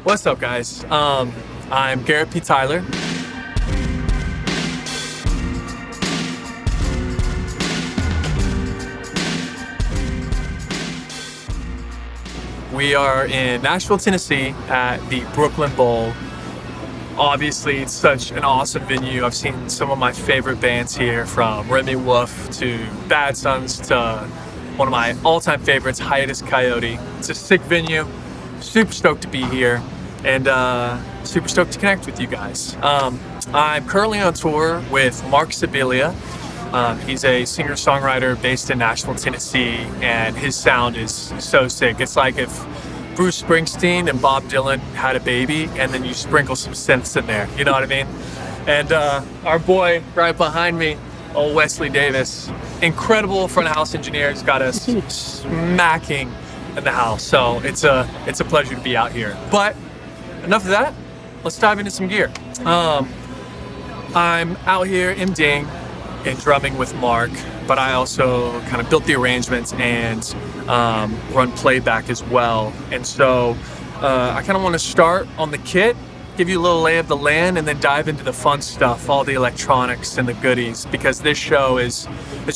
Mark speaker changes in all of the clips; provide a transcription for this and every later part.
Speaker 1: What's up, guys? I'm Garrett P. Tyler. We are in Nashville, Tennessee at the Brooklyn Bowl. Obviously, it's such an awesome venue. I've seen some of my favorite bands here, from Remy Wolf to Bad Sons to one of my all-time favorites, Hiatus Coyote. It's a sick venue. Super stoked to be here and super stoked to connect with you guys. I'm currently on tour with Marc Scibilia. He's a singer-songwriter based in Nashville, Tennessee, and his sound is so sick. It's like if Bruce Springsteen and Bob Dylan had a baby and then you sprinkle some synths in there, you know what I mean? And our boy right behind me, old Wesley Davis, incredible front of house engineer, has got us smacking in the house. So it's a pleasure to be out here. But enough of that, let's dive into some gear. I'm out here MDing and drumming with Marc, but I also kind of built the arrangements and run playback as well. And so I kind of want to start on the kit, give you a little lay of the land, and then dive into the fun stuff, all the electronics and the goodies, because this show it's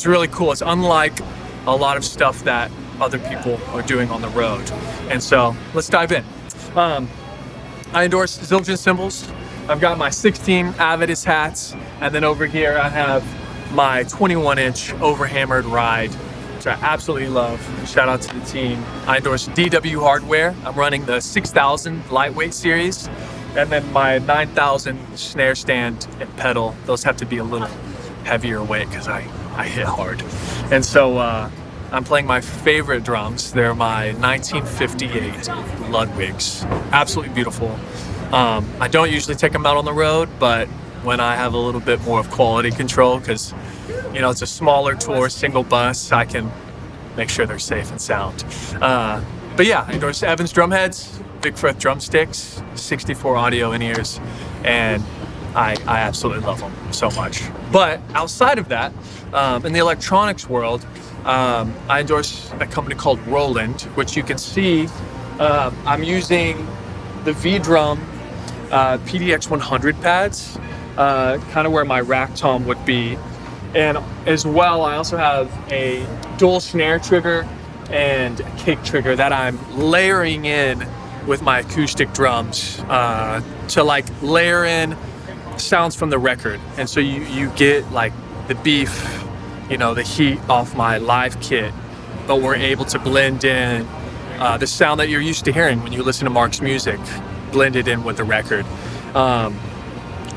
Speaker 1: really cool. It's unlike a lot of stuff that other people are doing on the road. And so let's dive in. I endorse Zildjian cymbals. I've got my 16 Avidus hats, and then over here I have my 21-inch overhammered ride, which I absolutely love. Shout out to the team. I endorse DW hardware. I'm running the 6000 lightweight series, and then my 9000 snare stand and pedal. Those have to be a little heavier weight because I hit hard. And so I'm playing my favorite drums. They're my 1958 Ludwigs. Absolutely beautiful. I don't usually take them out on the road, but when I have a little bit more of quality control, because it's a smaller tour, single bus, I can make sure they're safe and sound. But yeah, I endorse Evans drum heads, Big Frith drumsticks, 64 audio in-ears, and I absolutely love them so much. But outside of that, in the electronics world, I endorse a company called Roland, which you can see. I'm using the V-Drum PDX 100 pads, kind of where my rack tom would be. And as well, I also have a dual snare trigger and a kick trigger that I'm layering in with my acoustic drums to like layer in sounds from the record. And so you get like the beef, the heat off my live kit, but we're able to blend in the sound that you're used to hearing when you listen to Marc's music, blended in with the record.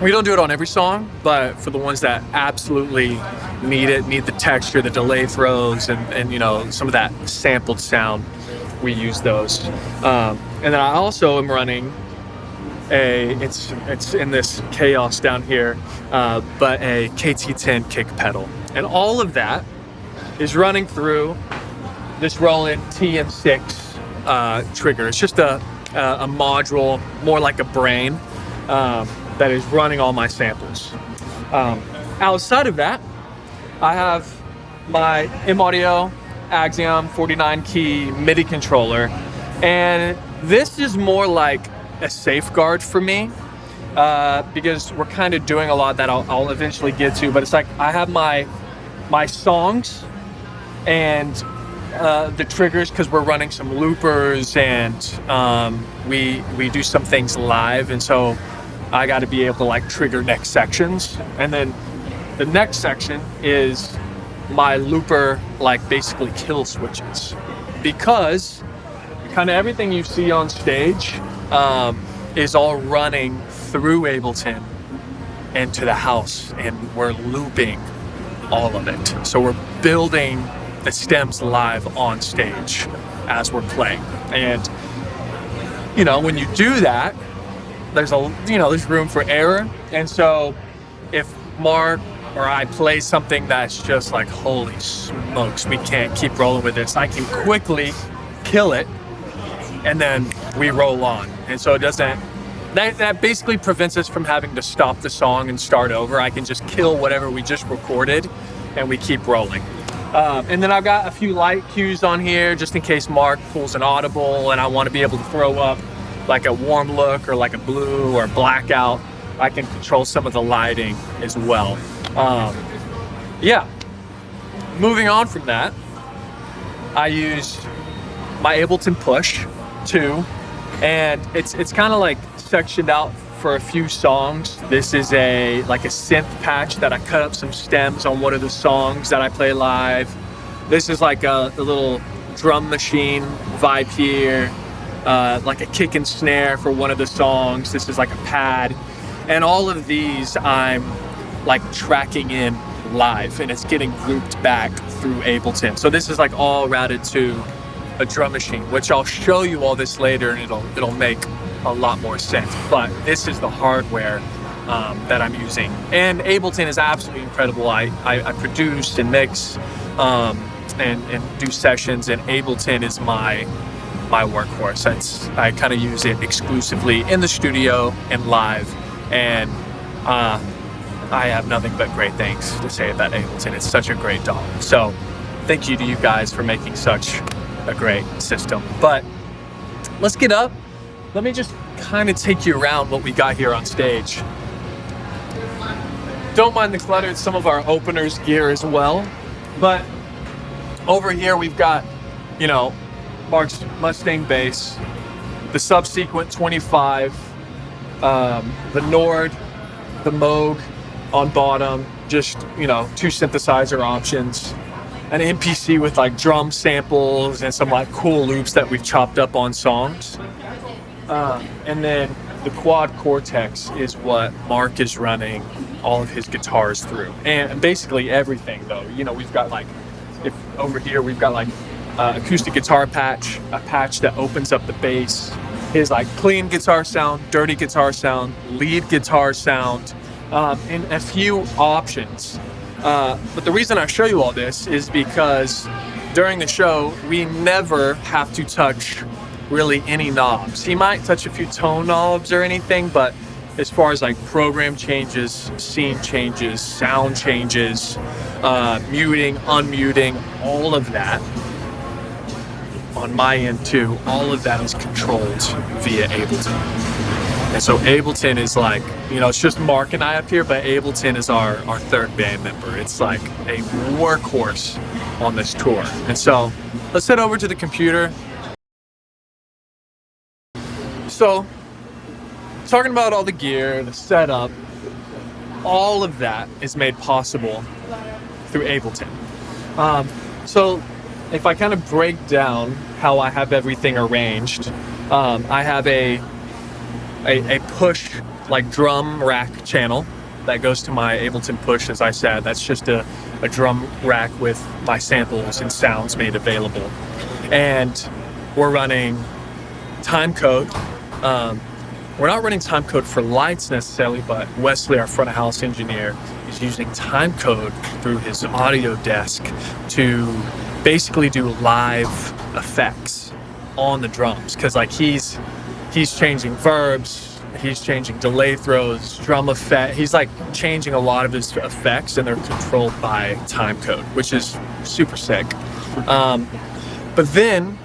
Speaker 1: We don't do it on every song, but for the ones that absolutely need the texture, the delay throws, and some of that sampled sound, we use those. And then I also am running it's in this chaos down here, but a KT10 kick pedal. And all of that is running through this Roland TM6 trigger. It's just a module, more like a brain, that is running all my samples. Outside of that, I have my M-Audio Axiom 49 key MIDI controller, and this is more like a safeguard for me, because we're kind of doing a lot that I'll eventually get to, but it's like I have my songs and the triggers, because we're running some loopers and we do some things live, and so I got to be able to like trigger next sections. And then the next section is my looper, like basically kill switches, because kind of everything you see on stage is all running through Ableton into the house, and we're looping all of it. So we're building the stems live on stage as we're playing. And when you do that, there's room for error. And so if Marc or I play something that's just like, holy smokes, we can't keep rolling with this, I can quickly kill it, and then we roll on. And so it doesn't, that basically prevents us from having to stop the song and start over. I can just kill whatever we just recorded and we keep rolling. And then I've got a few light cues on here just in case Marc pulls an audible and I want to be able to throw up like a warm look or like a blue or blackout. I can control some of the lighting as well. Yeah, moving on from that, I use my Ableton Push too, and it's kind of like sectioned out for a few songs. This is like a synth patch that I cut up some stems on one of the songs that I play live. This is like a little drum machine vibe here, like a kick and snare for one of the songs. This is like a pad, and all of these I'm like tracking in live, and it's getting grouped back through Ableton. So this is like all routed to a drum machine, which I'll show you all this later, and it'll make a lot more sense. But this is the hardware that I'm using, and Ableton is absolutely incredible. I produce and mix and do sessions, and Ableton is my workhorse. I kind of use it exclusively in the studio and live, and I have nothing but great things to say about Ableton. It's such a great DAW. So thank you to you guys for making such a great system. But let's get up. Let me just kind of take you around what we got here on stage. Don't mind the clutter. It's some of our openers gear as well. But over here we've got, you know, Marc's Mustang bass, the Subsequent 25, the Nord, the Moog on bottom, just, you know, 2 synthesizer options, an MPC with like drum samples and some like cool loops that we've chopped up on songs. And then the Quad Cortex is what Marc is running all of his guitars through, and basically everything though. You know, we've got like, if over here we've got like acoustic guitar patch, a patch that opens up the bass, his like clean guitar sound, dirty guitar sound, lead guitar sound, and a few options. But the reason I show you all this is because during the show, we never have to touch really any knobs. He might touch a few tone knobs or anything, but as far as like program changes, scene changes, sound changes, muting, unmuting, all of that, on my end too, all of that is controlled via Ableton. And so Ableton is like, you know, it's just Marc and I up here, but Ableton is our third band member. It's like a workhorse on this tour. And so let's head over to the computer. So talking about all the gear, the setup, all of that is made possible through Ableton. So if I kind of break down how I have everything arranged, I have a push, like drum rack channel that goes to my Ableton Push. As I said, that's just a drum rack with my samples and sounds made available. And we're running time code. We're not running time code for lights necessarily, but Wesley, our front of house engineer, is using time code through his audio desk to basically do live effects on the drums. Cause like he's changing verbs, he's changing delay throws, drum effect. He's like changing a lot of his effects, and they're controlled by time code, which is super sick. But then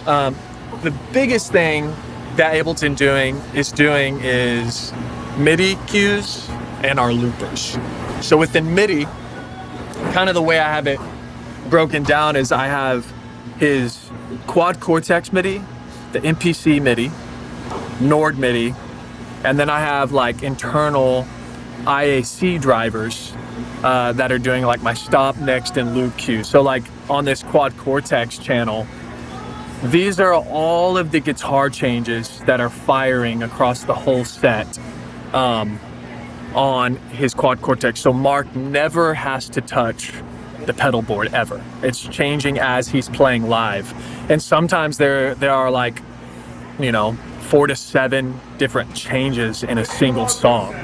Speaker 1: the biggest thing that Ableton is MIDI cues and our loopers. So within MIDI, kind of the way I have it broken down is I have his Quad Cortex MIDI, the MPC MIDI, Nord MIDI, and then I have like internal IAC drivers that are doing like my stop, next, and loop cues. So like on this Quad Cortex channel, these are all of the guitar changes that are firing across the whole set on his Quad Cortex. So Marc never has to touch the pedal board ever. It's changing as he's playing live. And sometimes there are like, you know, 4 to 7 different changes in a single song.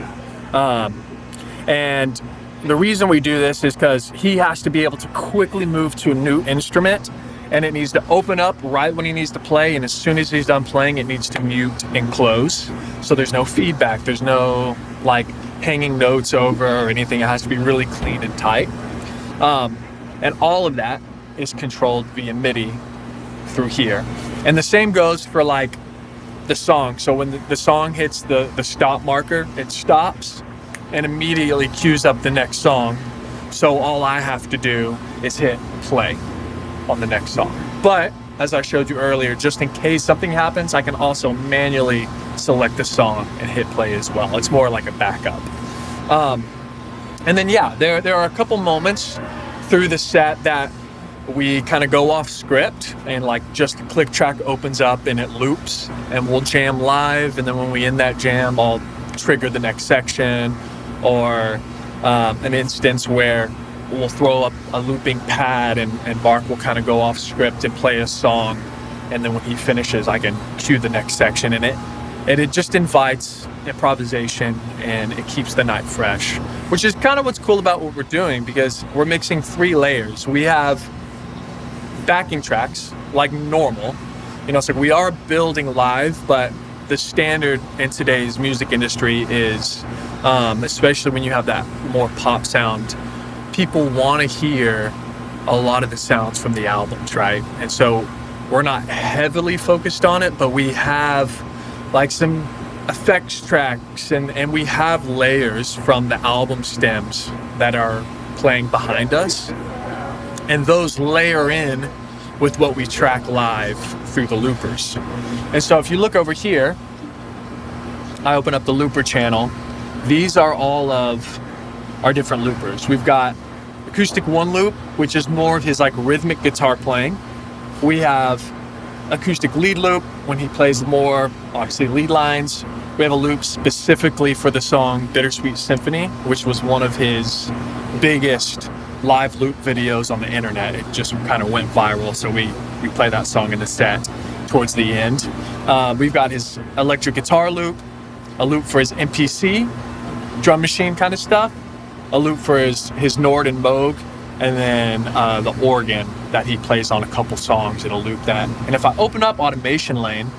Speaker 1: And the reason we do this is because he has to be able to quickly move to a new instrument, and it needs to open up right when he needs to play, and as soon as he's done playing, it needs to mute and close. So there's no feedback, there's no like hanging notes over or anything. It has to be really clean and tight. And all of that is controlled via MIDI through here. And the same goes for like the song. So when the song hits the stop marker, it stops and immediately cues up the next song. So all I have to do is hit play on the next song. But as I showed you earlier, just in case something happens, I can also manually select the song and hit play as well. It's more like a backup. And then yeah, there are a couple moments through the set that we kind of go off script, and like just the click track opens up and it loops, and we'll jam live, and then when we end that jam, I'll trigger the next section, or an instance where we'll throw up a looping pad and Marc will kind of go off script and play a song, and then when he finishes I can cue the next section, and it just invites improvisation and it keeps the night fresh, which is kind of what's cool about what we're doing, because we're mixing 3 layers. We have backing tracks like normal, so we are building live, but the standard in today's music industry is, especially when you have that more pop sound, people want to hear a lot of the sounds from the albums, right? And so we're not heavily focused on it, but we have like some effects tracks and we have layers from the album stems that are playing behind us, and those layer in with what we track live through the loopers. And so if you look over here, I open up the looper channel. These are all of our different loopers. We've got Acoustic 1 loop, which is more of his like rhythmic guitar playing. We have Acoustic lead loop when he plays more, obviously, lead lines. We have a loop specifically for the song Bittersweet Symphony, which was one of his biggest live loop videos on the internet. It just kind of went viral, so we play that song in the set towards the end. We've got his electric guitar loop, a loop for his MPC, drum machine kind of stuff, a loop for his Nord and Moog, and then the organ that he plays on a couple songs, it'll loop that. And if I open up Automation Lane,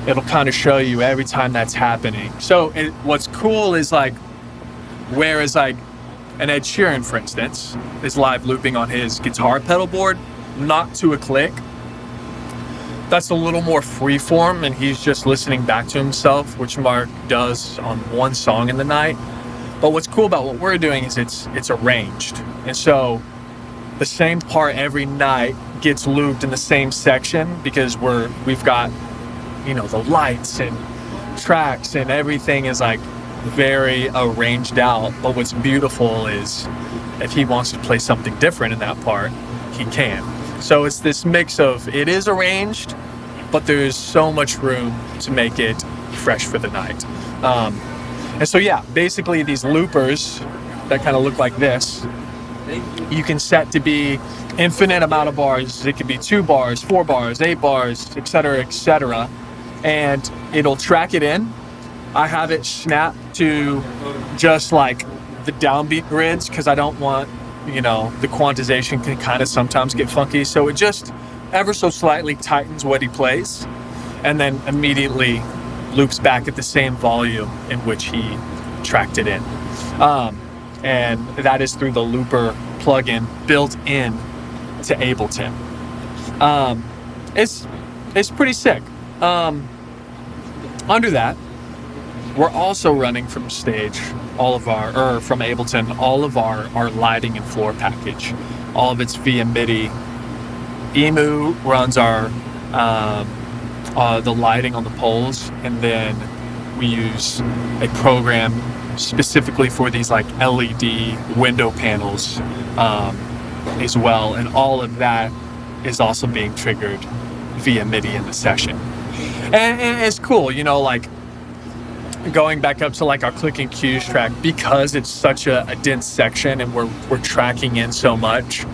Speaker 1: it'll kind of show you every time that's happening. So what's cool is like, whereas like an Ed Sheeran, for instance, is live looping on his guitar pedal board, not to a click. That's a little more freeform, and he's just listening back to himself, which Marc does on one song in the night. But what's cool about what we're doing is it's arranged. And so the same part every night gets looped in the same section, because we've got, the lights and tracks and everything is like very arranged out. But what's beautiful is if he wants to play something different in that part, he can. So it's this mix of, it is arranged, but there's so much room to make it fresh for the night. And so yeah, basically these loopers that kind of look like this, you can set to be infinite amount of bars. It could be 2 bars, 4 bars, 8 bars, etc., etc. And it'll track it in. I have it snap to just like the downbeat grids, because I don't want, the quantization can kind of sometimes get funky. So it just ever so slightly tightens what he plays, and then immediately loops back at the same volume in which he tracked it in. And that is through the looper plugin built in to Ableton. It's pretty sick. Under that, we're also running from stage from Ableton, all of our lighting and floor package. All of it's via MIDI. Emu runs our the lighting on the poles, and then we use a program specifically for these like LED window panels as well, and all of that is also being triggered via MIDI in the session. And it's cool, like going back up to like our click and cues track, because it's such a dense section and we're tracking in so much,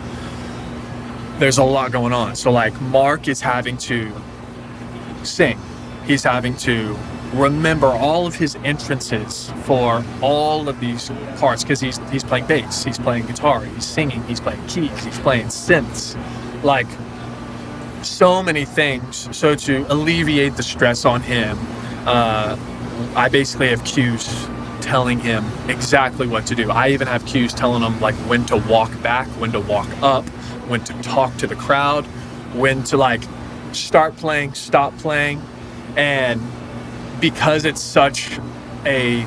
Speaker 1: there's a lot going on. So like Marc is having to sing, he's having to remember all of his entrances for all of these parts, because he's playing bass, he's playing guitar, he's singing, he's playing keys, he's playing synths, like so many things. So to alleviate the stress on him, I basically have cues telling him exactly what to do. I even have cues telling him like when to walk back, when to walk up, when to talk to the crowd, when to like start playing, stop playing. And because it's such a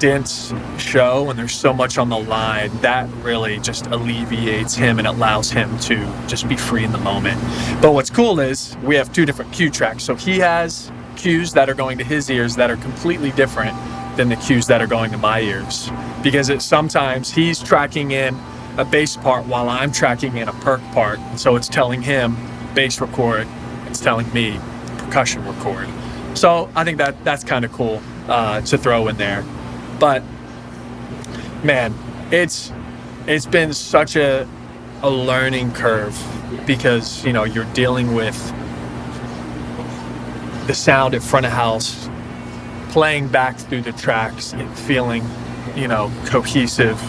Speaker 1: dense show and there's so much on the line, that really just alleviates him and allows him to just be free in the moment. But what's cool is we have 2 different cue tracks. So he has cues that are going to his ears that are completely different than the cues that are going to my ears, because sometimes he's tracking in a bass part while I'm tracking in a perc part. So it's telling him bass record, it's telling me percussion record. So I think that's kind of cool to throw in there. But man, it's been such a learning curve, because you're dealing with the sound at front of house, playing back through the tracks and feeling cohesive.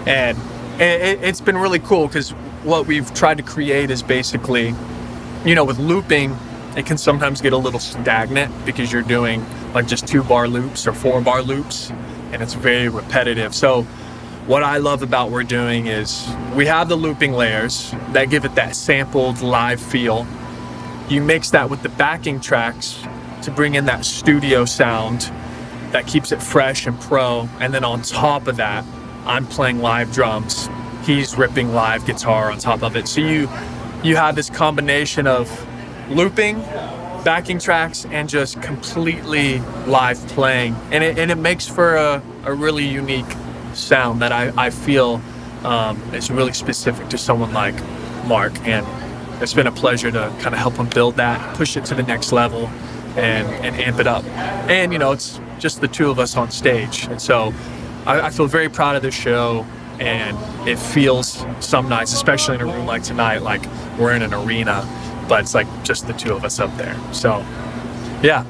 Speaker 1: And it's been really cool, because what we've tried to create is basically, with looping, it can sometimes get a little stagnant because you're doing like just 2-bar loops or 4-bar loops, and it's very repetitive. So what I love about what we're doing is we have the looping layers that give it that sampled live feel. You mix that with the backing tracks to bring in that studio sound that keeps it fresh and pro. And then on top of that, I'm playing live drums. He's ripping live guitar on top of it. So you have this combination of looping, backing tracks, and just completely live playing. And it makes for a really unique sound that I feel is really specific to someone like Marc. And it's been a pleasure to kind of help him build that, push it to the next level, and amp it up. And it's just the 2 of us on stage. And so I feel very proud of this show, and it feels some nights, especially in a room like tonight, like we're in an arena, but it's like just the 2 of us up there. So yeah,